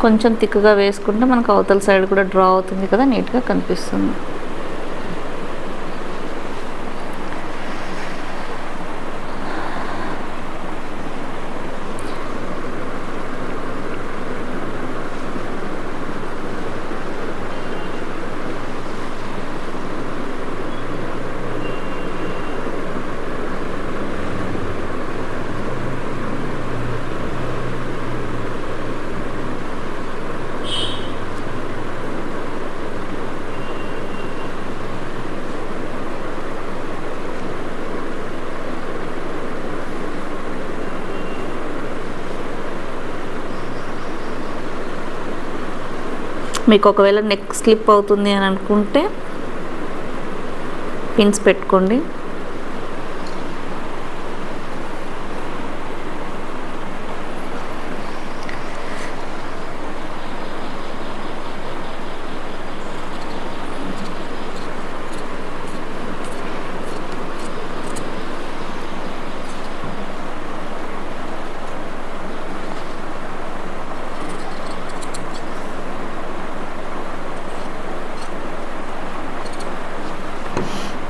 కొంచెం థిక్గా వేసుకుంటే మనకు అవతల సైడ్ కూడా డ్రా అవుతుంది కదా, నీట్గా కనిపిస్తుంది. మీకు ఒకవేళ నెక్ స్లిప్ అవుతుంది అని అనుకుంటే పిన్స్ పెట్టుకోండి.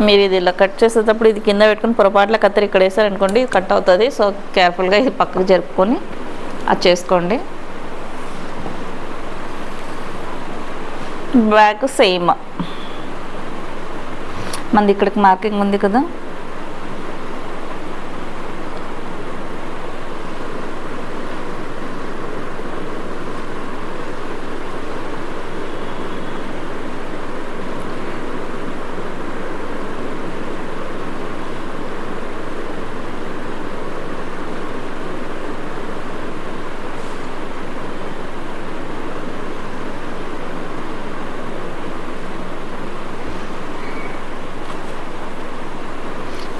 మీరు ఇది ఇలా కట్ చేసేటప్పుడు ఇది కింద పెట్టుకుని పొరపాట్ల కత్తెర ఇక్కడ వేసారనుకోండి, ఇది కట్ అవుతుంది. సో కేర్ఫుల్గా ఇది పక్కకు జరుపుకొని అది చేసుకోండి. బ్యాక్ సేమ్ మనది ఇక్కడికి మార్కింగ్ ఉంది కదా,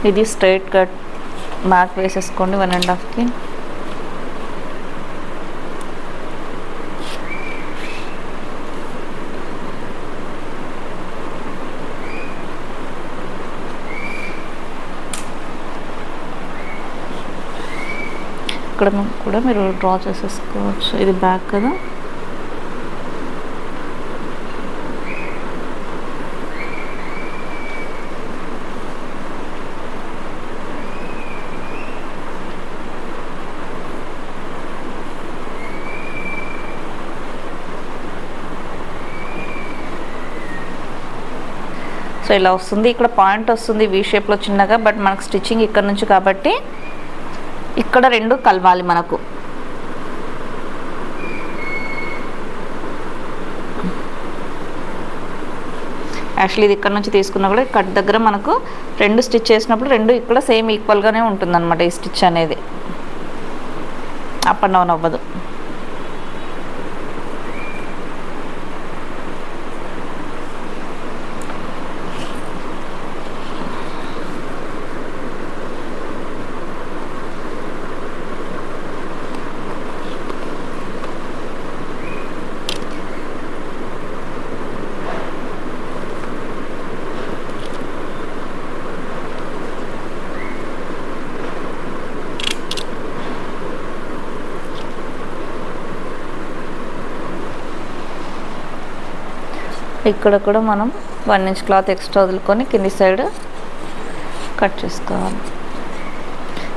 ఇది స్ట్రైట్ కట్ మార్క్ వేసేసుకోండి 1.5కి. ఇక్కడ కూడా మీరు డ్రా చేసేసుకోవచ్చు. ఇది బ్యాక్ కదా, సో ఇలా వస్తుంది. ఇక్కడ పాయింట్ వస్తుంది వీ షేప్లో చిన్నగా, బట్ మనకు స్టిచ్చింగ్ ఇక్కడ నుంచి కాబట్టి ఇక్కడ రెండు కలవాలి మనకు. యాక్చువల్లీ ఇది ఇక్కడ నుంచి తీసుకున్నా కూడా కట్ దగ్గర మనకు రెండు స్టిచ్ చేసినప్పుడు రెండు ఇక్కడ సేమ్ ఈక్వల్గానే ఉంటుందన్నమాట. ఈ స్టిచ్ అనేది అప్ అండ్ డౌన్ అవ్వదు. ఇక్కడ కూడా మనం 1 ఇంచ్ క్లాత్ ఎక్స్ట్రా వదులుకొని కింది సైడ్ కట్ చేసుకోవాలి.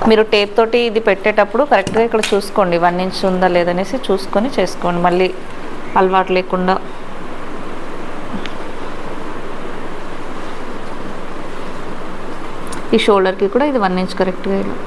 మీరు టేప్ తోటి ఇది పెట్టేటప్పుడు కరెక్ట్గా ఇక్కడ చూసుకోండి 1 ఇంచ్ ఉందా లేదనేసి చూసుకొని చేసుకోండి, మళ్ళీ అలవాటు లేకుండా. ఈ షోల్డర్కి కూడా ఇది 1 ఇంచ్ కరెక్ట్గా ఇలా.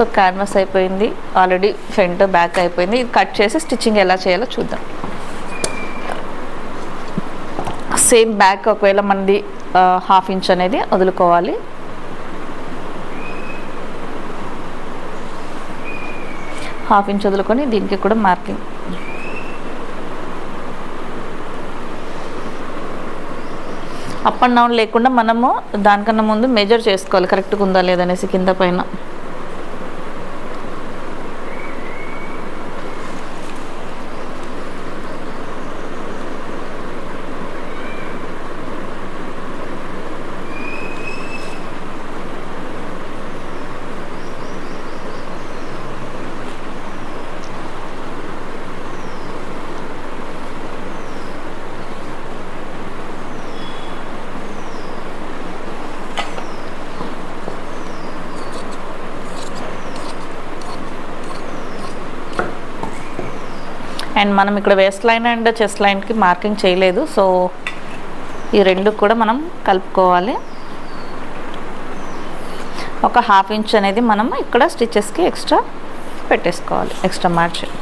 సో క్యాన్వాస్ అయిపోయింది ఆల్రెడీ, ఫ్రంట్ బ్యాక్ అయిపోయింది. ఇది కట్ చేసి స్టిచ్చింగ్ ఎలా చేయాలో చూద్దాం. సేమ్ బ్యాక్ ఒకవేళ మనది 1/2 ఇంచ్ అనేది వదులుకోవాలి. హాఫ్ ఇంచ్ వదులుకొని దీనికి కూడా మార్కింగ్. అప్ అండ్ డౌన్ లేకుండా మనము దానికన్నా ముందు మెజర్ చేసుకోవాలి కరెక్ట్గా ఉందా లేదనేసి కింద పైన. అండ్ మనం ఇక్కడ వేస్ట్ లైన్ అండ్ చెస్ట్ లైన్కి మార్కింగ్ చేయలేదు, సో ఈ రెండు కూడా మనం కలుపుకోవాలి. ఒక 1/2 ఇంచ్ అనేది మనం ఇక్కడ స్టిచెస్కి ఎక్స్ట్రా పెట్టేసుకోవాలి, ఎక్స్ట్రా మార్జిన్.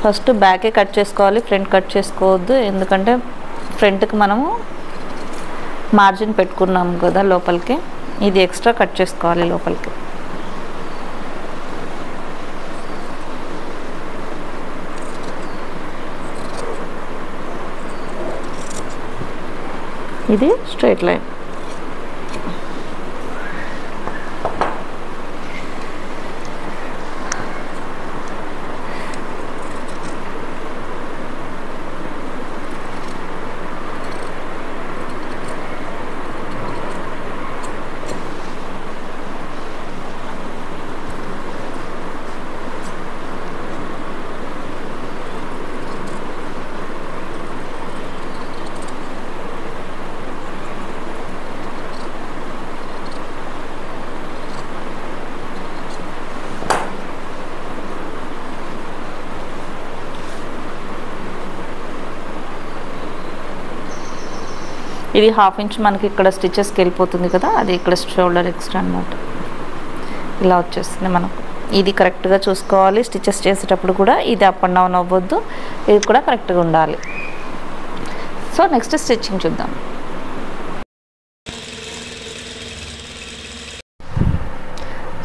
ఫస్ట్ బ్యాకే కట్ చేసుకోవాలి, ఫ్రంట్ కట్ చేసుకోవద్దు. ఎందుకంటే ఫ్రంట్కి మనము మార్జిన్ పెట్టుకున్నాము కదా లోపలికి, ఇది ఎక్స్ట్రా కట్ చేసుకోవాలి లోపలికి. ఇది స్ట్రైట్ లైన్. ఇది 1/2 ఇంచ్ మనకి ఇక్కడ స్టిచెస్కి వెళ్ళిపోతుంది కదా, అది ఇక్కడ షోల్డర్ ఎక్స్ట్రా అన్నమాట. ఇలా వచ్చేస్తుంది మనకు. ఇది కరెక్ట్గా చూసుకోవాలి స్టిచెస్ చేసేటప్పుడు కూడా, ఇది అప్ అండ్ డౌన్ అవ్వద్దు, ఇది కూడా కరెక్ట్గా ఉండాలి. సో నెక్స్ట్ స్టిచ్చింగ్ చూద్దాం.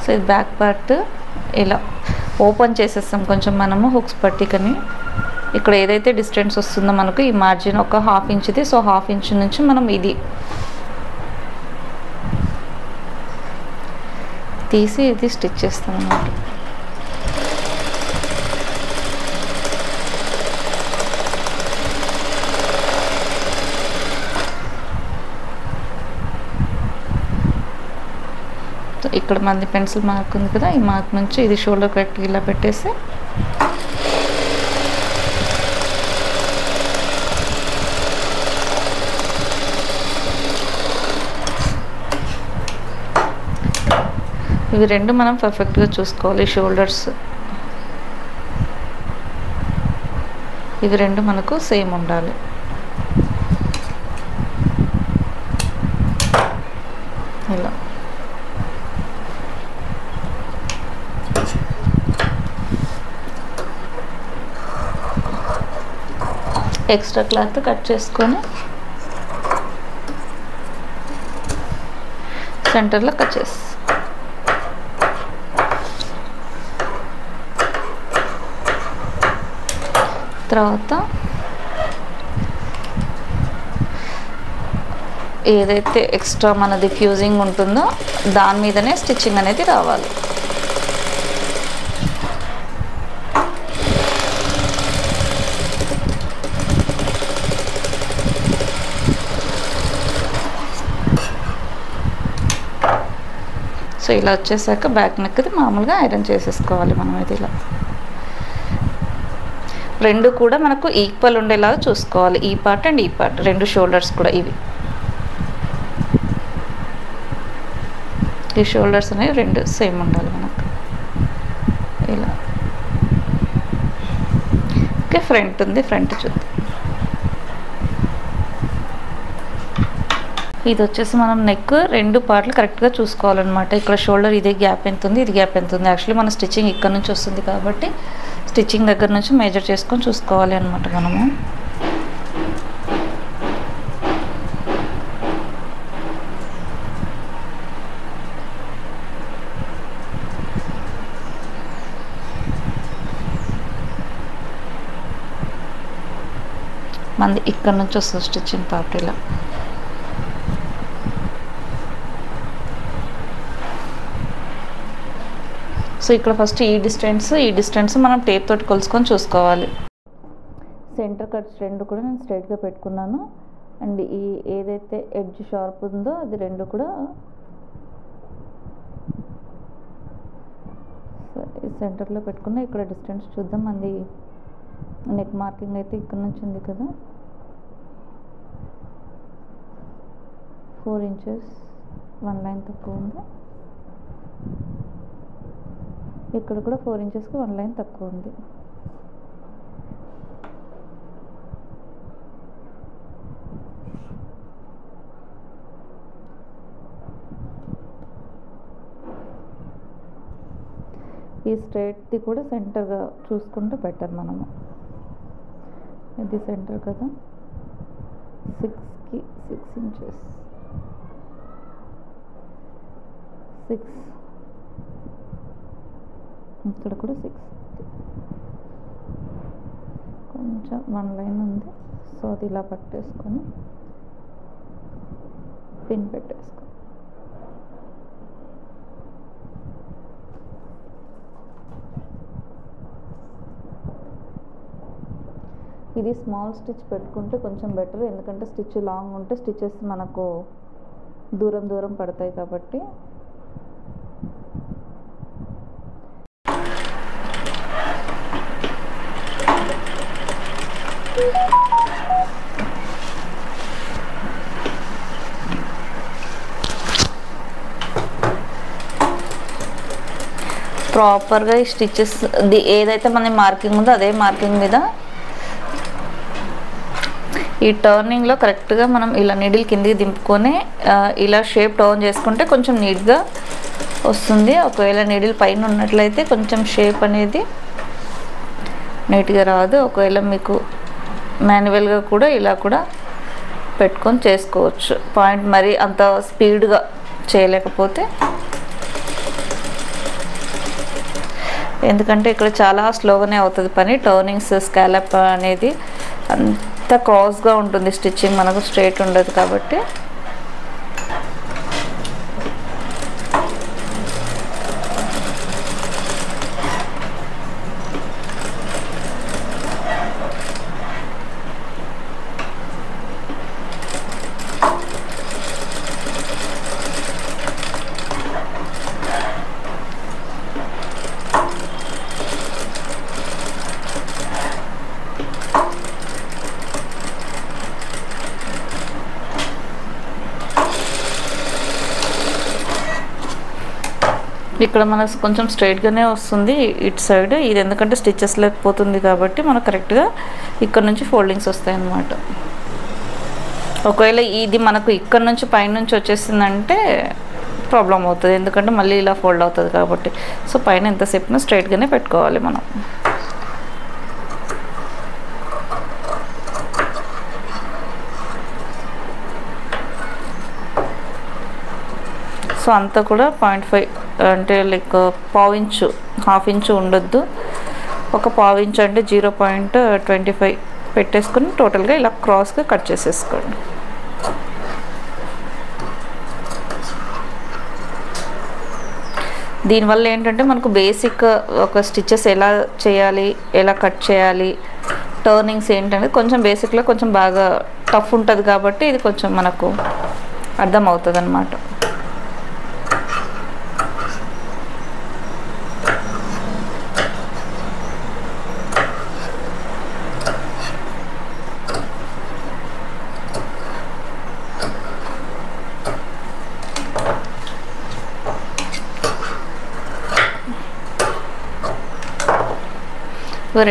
సో ఇది బ్యాక్ పార్ట్ ఇలా ఓపెన్ చేసేస్తాం కొంచెం మనము హుక్స్ పట్టికని. ఇక్కడ ఏదైతే డిస్టెన్స్ వస్తుందో మనకు ఈ మార్జిన్ ఒక 1/2 ఇంచ్ది, సో 1/2 ఇంచ్ నుంచి మనం ఇది తీసి ఇది స్టిచ్ చేస్తాం అన్నమాట. ఇక్కడ మనది పెన్సిల్ మార్క్ ఉంది కదా, ఈ మార్క్ నుంచి ఇది షోల్డర్ కట్ ఇలా పెట్టేసి ఇవి రెండు మనం పర్ఫెక్ట్గా చూసుకోవాలి. షోల్డర్స్ ఇవి రెండు మనకు సేమ్ ఉండాలి. ఇలా ఎక్స్ట్రా క్లాత్ కట్ చేసుకొని సెంటర్లో కట్ చేసి తర్వాత ఏదైతే ఎక్స్ట్రా మనది ఫ్యూజింగ్ ఉంటుందో దాని మీదనే స్టిచ్చింగ్ అనేది రావాలి. సో ఇలా వచ్చేసాక బ్యాక్ నెక్ది మామూలుగా ఐరన్ చేసేసుకోవాలి మనం. ఇది ఇలా రెండు కూడా మనకు ఈక్వల్ ఉండేలాగా చూసుకోవాలి, ఈ పార్ట్ అండ్ ఈ పార్ట్, రెండు షోల్డర్స్ కూడా ఇవి ఈ షోల్డర్స్ అనేవి రెండు సేమ్ ఉండాలి మనకు. ఇలా అంటే ఫ్రంట్ ఉంది, ఫ్రంట్ చూద్దాం. ఇది వచ్చేసి మనం నెక్ 2 పార్ట్లు కరెక్ట్గా చూసుకోవాలన్నమాట. ఇక్కడ షోల్డర్ ఇదే గ్యాప్ ఎంత ఉంది, ఇది గ్యాప్ ఎంత ఉంది. యాక్చువల్లీ మన స్టిచ్చింగ్ ఇక్కడ నుంచి వస్తుంది కాబట్టి స్టిచ్చింగ్ దగ్గర నుంచి మెజర్ చేసుకొని చూసుకోవాలి అనమాట మనము. మనది ఇక్కడ నుంచి వస్తుంది స్టిచ్చింగ్ పార్ట్ ఇలా. సో ఇక్కడ ఫస్ట్ ఈ డిస్టెన్స్ మనం టేప్ తోటి కొలుసుకొని చూసుకోవాలి. సెంటర్ కట్స్ 2 కూడా నేను స్ట్రైట్గా పెట్టుకున్నాను. అండ్ ఈ ఏదైతే ఎడ్జ్ షార్ప్ ఉందో అది 2 కూడా సెంటర్లో పెట్టుకున్నా. ఇక్కడ డిస్టెన్స్ చూద్దాం. అది నెక్ మార్కింగ్ అయితే ఇక్కడ నుంచి ఉంది కదా, 4 ఇంచెస్ 1 లైన్ తక్కువ ఉంది. ఇక్కడ కూడా 4 ఇంచెస్కి 1 లైన్ తక్కువ ఉంది. ఈ స్ట్రైట్ది కూడా సెంటర్గా చూసుకుంటే బెటర్. మనము ఇది సెంటర్ కదా, 6కి 6 ఇంచెస్ 6, ఇక్కడ కూడా 6, కొంచెం 1 లైన్ ఉంది. సో అది ఇలా పట్టేసుకొని పిన్ పెట్టేసుకో. ఇది స్మాల్ స్టిచ్ పెట్టుకుంటే కొంచెం బెటర్, ఎందుకంటే స్టిచ్ లాంగ్ ఉంటే స్టిచెస్ మనకు దూరం పడతాయి కాబట్టి. ప్రాపర్గా ఈ స్టిచెస్ ఏదైతే మన మార్కింగ్ ఉందో అదే మార్కింగ్ మీద ఈ టర్నింగ్లో కరెక్ట్గా మనం ఇలా నీడిల్ కిందికి దింపుకొని ఇలా షేప్ టర్న్ చేసుకుంటే కొంచెం నీట్గా వస్తుంది. ఒకవేళ నీడిల్ పైన ఉన్నట్లయితే కొంచెం షేప్ అనేది నీట్గా రాదు. ఒకవేళ మీకు మాన్యువల్గా కూడా ఇలా కూడా పెట్టుకొని చేసుకోవచ్చు. పాయింట్ మరి అంత స్పీడ్గా చేయలేకపోతే, ఎందుకంటే ఇక్కడ చాలా స్లోగానే అవుతుంది పని. టర్నింగ్స్ స్కాలప్ అనేది అంత క్రాస్గా ఉంటుంది స్టిచ్చింగ్, మనకు స్ట్రైట్ ఉండదు కాబట్టి. ఇక్కడ మనకు కొంచెం స్ట్రైట్గానే వస్తుంది ఇటు సైడ్. ఇది ఎందుకంటే స్టిచెస్ లేకపోతుంది కాబట్టి మనకు కరెక్ట్గా ఇక్కడ నుంచి ఫోల్డింగ్స్ వస్తాయి అన్నమాట. ఒకవేళ ఇది మనకు ఇక్కడ నుంచి పైనుంచి వచ్చేసిందంటే ప్రాబ్లం అవుతుంది, ఎందుకంటే మళ్ళీ ఇలా ఫోల్డ్ అవుతుంది కాబట్టి. సో పైన ఎంతసేపు స్ట్రైట్గానే పెట్టుకోవాలి మనం. సో అంతా కూడా 0.5 అంటే లైక్ ½ ఇంచు, ½ ఇంచు ఉండొద్దు. ఒక ½ ఇంచు అంటే 0.25 పెట్టేసుకొని టోటల్గా ఇలా క్రాస్గా కట్ చేసేసుకోండి. దీనివల్ల ఏంటంటే మనకు బేసిక్ ఒక స్టిచెస్ ఎలా చేయాలి, ఎలా కట్ చేయాలి, టర్నింగ్స్ ఏంటనేది కొంచెం బేసిక్లో కొంచెం బాగా టఫ్ ఉంటుంది కాబట్టి ఇది కొంచెం మనకు అర్థమవుతుంది అన్నమాట.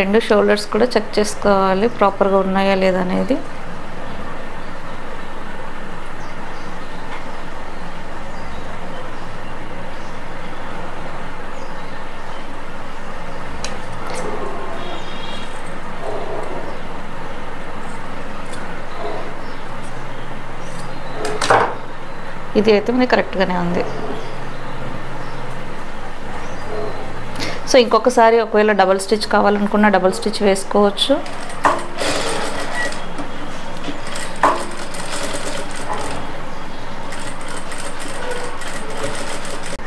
రెండు షోల్డర్స్ కూడా చెక్ చేసుకోవాలి ప్రాపర్గా ఉన్నాయా లేదా అనేది. ఇది అయితే మనకి కరెక్ట్గానే ఉంది. సో ఇంకొకసారి ఒకవేళ డబుల్ స్టిచ్ కావాలనుకున్న డబుల్ స్టిచ్ వేసుకోవచ్చు.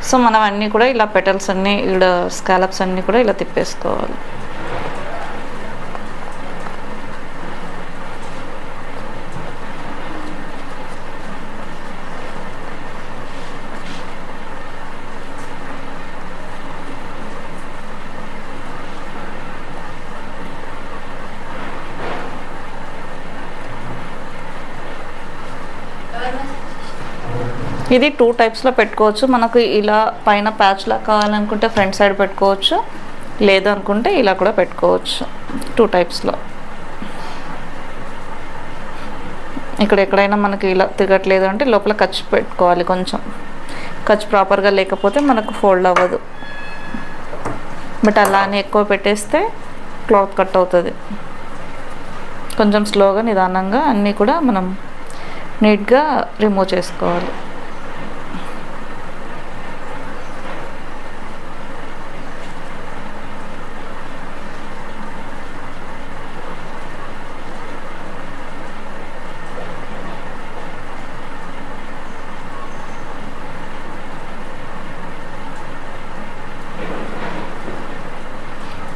సో మనం అన్నీ కూడా ఇలా పెటల్స్ అన్నీ ఇక్కడ స్కాలప్స్ అన్నీ కూడా ఇలా తిప్పేసుకోవాలి. ఇది 2 టైప్స్లో పెట్టుకోవచ్చు. మనకు ఇలా పైన ప్యాచ్లా కావాలనుకుంటే ఫ్రంట్ సైడ్ పెట్టుకోవచ్చు, లేదు అనుకుంటే ఇలా కూడా పెట్టుకోవచ్చు. 2 టైప్స్లో. ఇక్కడ ఎక్కడైనా మనకి ఇలా తిరగట్లేదు అంటే లోపల ఖర్చు పెట్టుకోవాలి. కొంచెం ఖర్చు ప్రాపర్గా లేకపోతే మనకు ఫోల్డ్ అవ్వదు. బట్ అలానే ఎక్కువ పెట్టేస్తే క్లాత్ కట్ అవుతుంది. కొంచెం స్లోగా నిదానంగా అన్నీ కూడా మనం నీట్గా రిమూవ్ చేసుకోవాలి.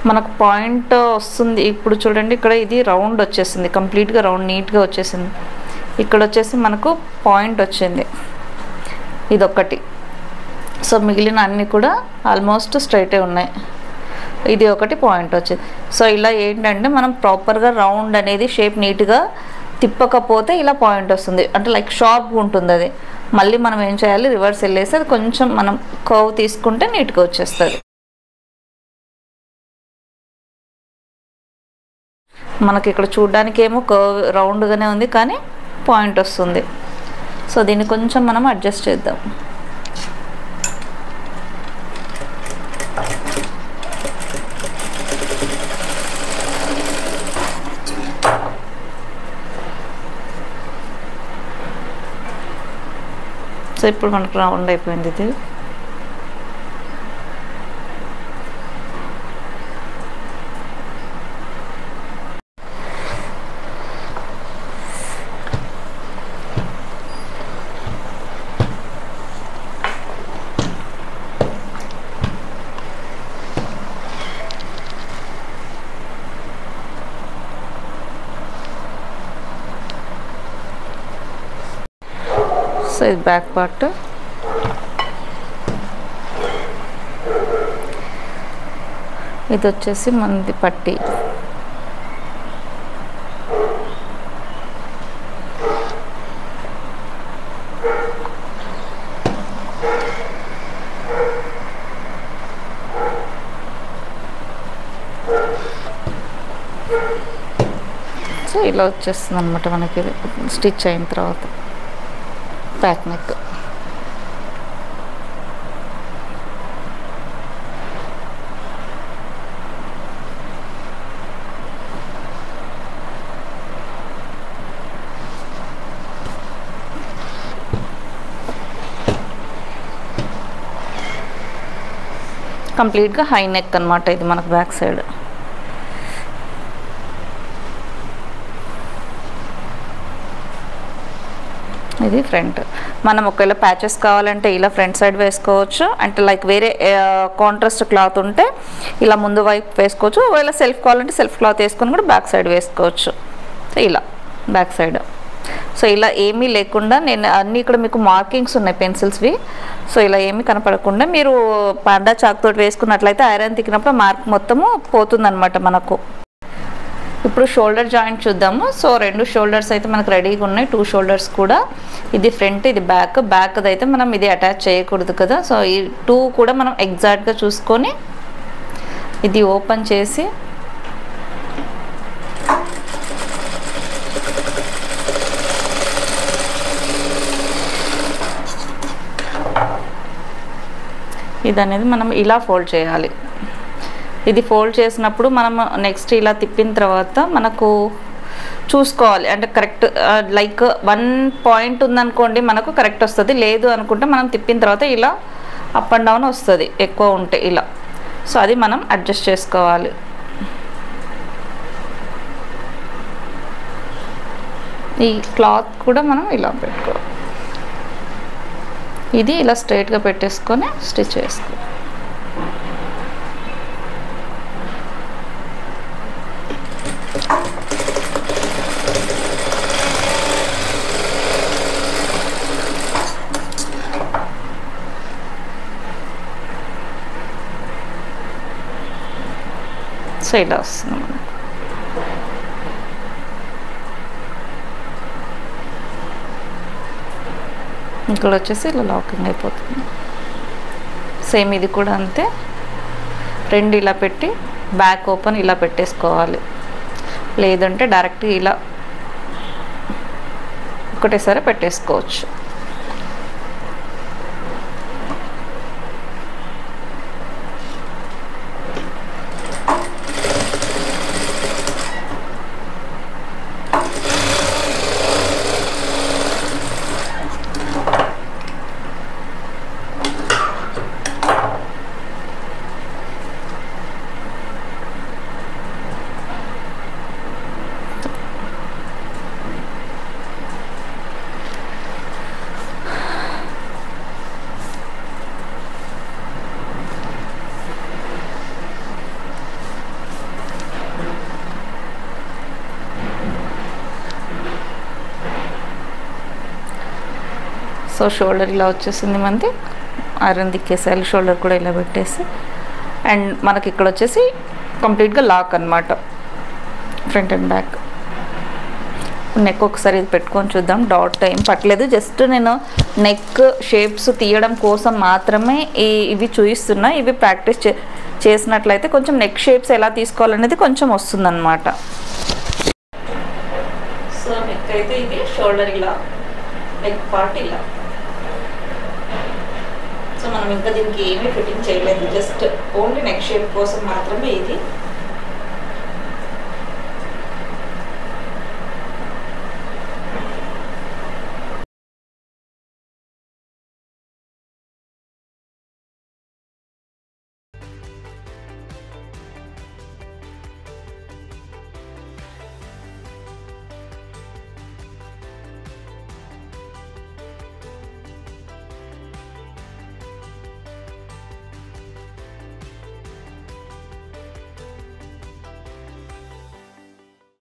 మనకు పాయింట్ వస్తుంది. ఇప్పుడు చూడండి, ఇక్కడ ఇది రౌండ్ వచ్చేసింది, కంప్లీట్గా రౌండ్ నీట్గా వచ్చేసింది. ఇక్కడ వచ్చేసి మనకు పాయింట్ వచ్చింది ఇదొక్కటి. సో మిగిలిన అన్నీ కూడా ఆల్మోస్ట్ స్ట్రైటే ఉన్నాయి. ఇది ఒకటి పాయింట్ వచ్చింది. సో ఇలా ఏంటంటే మనం ప్రాపర్గా రౌండ్ అనేది షేప్ నీట్గా తిప్పకపోతే ఇలా పాయింట్ వస్తుంది, అంటే లైక్ షార్ప్గా ఉంటుంది. అది మళ్ళీ మనం ఏం చేయాలి, రివర్స్ వెళ్ళేసి అది కొంచెం మనం కర్వ్ తీసుకుంటే నీట్గా వచ్చేస్తుంది. మనకి ఇక్కడ చూడడానికి ఏమో కర్వ్ రౌండ్గానే ఉంది, కానీ పాయింట్ వస్తుంది. సో దీన్ని కొంచెం మనం అడ్జస్ట్ చేద్దాం. సో ఇప్పుడు మనకు రౌండ్ అయిపోయింది ఇది. సో ఇది బ్యాక్ పార్ట్. ఇది వచ్చేసి మనది పట్టీ. సో ఇలా వచ్చేస్తుంది అన్నమాట మనకి ఇది స్టిచ్ అయిన తర్వాత. Back neck. కంప్లీట్గా హై నెక్ అన్నమాట ఇది మనకు బ్యాక్ సైడ్. ఇది ఫ్రంట్. మనం ఒకవేళ ప్యాచెస్ కావాలంటే ఇలా ఫ్రంట్ సైడ్ వేసుకోవచ్చు, అంటే లైక్ వేరే కాంట్రాస్ట్ క్లాత్ ఉంటే ఇలా ముందు వైపు వేసుకోవచ్చు. ఒకవేళ సెల్ఫ్ కావాలంటే సెల్ఫ్ క్లాత్ వేసుకొని కూడా బ్యాక్ సైడ్ వేసుకోవచ్చు. సో ఇలా బ్యాక్ సైడ్. సో ఇలా ఏమీ లేకుండా నేను అన్నీ ఇక్కడ మీకు మార్కింగ్స్ ఉన్నాయి పెన్సిల్స్వి. సో ఇలా ఏమీ కనపడకుండా మీరు పాండా చాక్ తోటి వేసుకున్నట్లయితే ఐరన్ తిక్కినప్పుడు మార్క్ మొత్తము పోతుందన్నమాట మనకు. ఇప్పుడు షోల్డర్ జాయింట్ చూద్దాము. సో 2 షోల్డర్స్ అయితే మనకు రెడీగా ఉన్నాయి, 2 షోల్డర్స్ కూడా. ఇది ఫ్రంట్, ఇది బ్యాక్. బ్యాక్ అయితే మనం ఇది అటాచ్ చేయకూడదు కదా. సో ఈ 2 కూడా మనం ఎగ్జాక్ట్గా చూసుకొని ఇది ఓపెన్ చేసి ఇది అనేది మనం ఇలా ఫోల్డ్ చేయాలి. ఇది ఫోల్డ్ చేసినప్పుడు మనం నెక్స్ట్ ఇలా తిప్పిన తర్వాత మనకు చూసుకోవాలి, అంటే కరెక్ట్ లైక్ 1 పాయింట్ ఉందనుకోండి మనకు కరెక్ట్ వస్తుంది, లేదు అనుకుంటే మనం తిప్పిన తర్వాత ఇలా అప్ అండ్ డౌన్ వస్తుంది ఎక్కువ ఉంటే ఇలా. సో అది మనం అడ్జస్ట్ చేసుకోవాలి. ఈ క్లాత్ కూడా మనం ఇలా పెట్టుకోవాలి. ఇది ఇలా స్ట్రైట్గా పెట్టేసుకొని స్టిచ్ చేసుకోవాలి. సో ఇలా వస్తుంది మనకు. ఇక్కడ వచ్చేసి ఇలా లాకింగ్ అయిపోతుంది. సేమ్ ఇది కూడా అంతే, 2 ఇలా పెట్టి బ్యాక్ ఓపెన్ ఇలా పెట్టేసుకోవాలి, లేదంటే డైరెక్ట్ ఇలా ఒకటేసారి పెట్టేసుకోవచ్చు. సో షోల్డర్ ఇలా వచ్చేసింది మనది, ఐరన్ దిక్కేసాలి, షోల్డర్ కూడా ఇలా పెట్టేసి. అండ్ మనకి ఇక్కడ వచ్చేసి కంప్లీట్గా లాక్ అనమాట ఫ్రంట్ అండ్ బ్యాక్. నెక్ ఒకసారి ఇది పెట్టుకొని చూద్దాం. డాట్ ఏం పట్టలేదు, జస్ట్ నేను నెక్ షేప్స్ తీయడం కోసం మాత్రమే ఇవి చూపిస్తున్నా. ఇవి ప్రాక్టీస్ చేసినట్లయితే కొంచెం నెక్ షేప్స్ ఎలా తీసుకోవాలనేది కొంచెం వస్తుందన్నమాట. సో నెక్ అయితే ఇది, షోల్డర్ ఇలా, నెక్ పార్ట్ ఇలా. సో మనం ఇంకా దీనికి ఏమీ ఫిట్టింగ్ చేయలేదు, జస్ట్ ఓన్లీ నెక్ షేప్ కోసం మాత్రమే ఇది.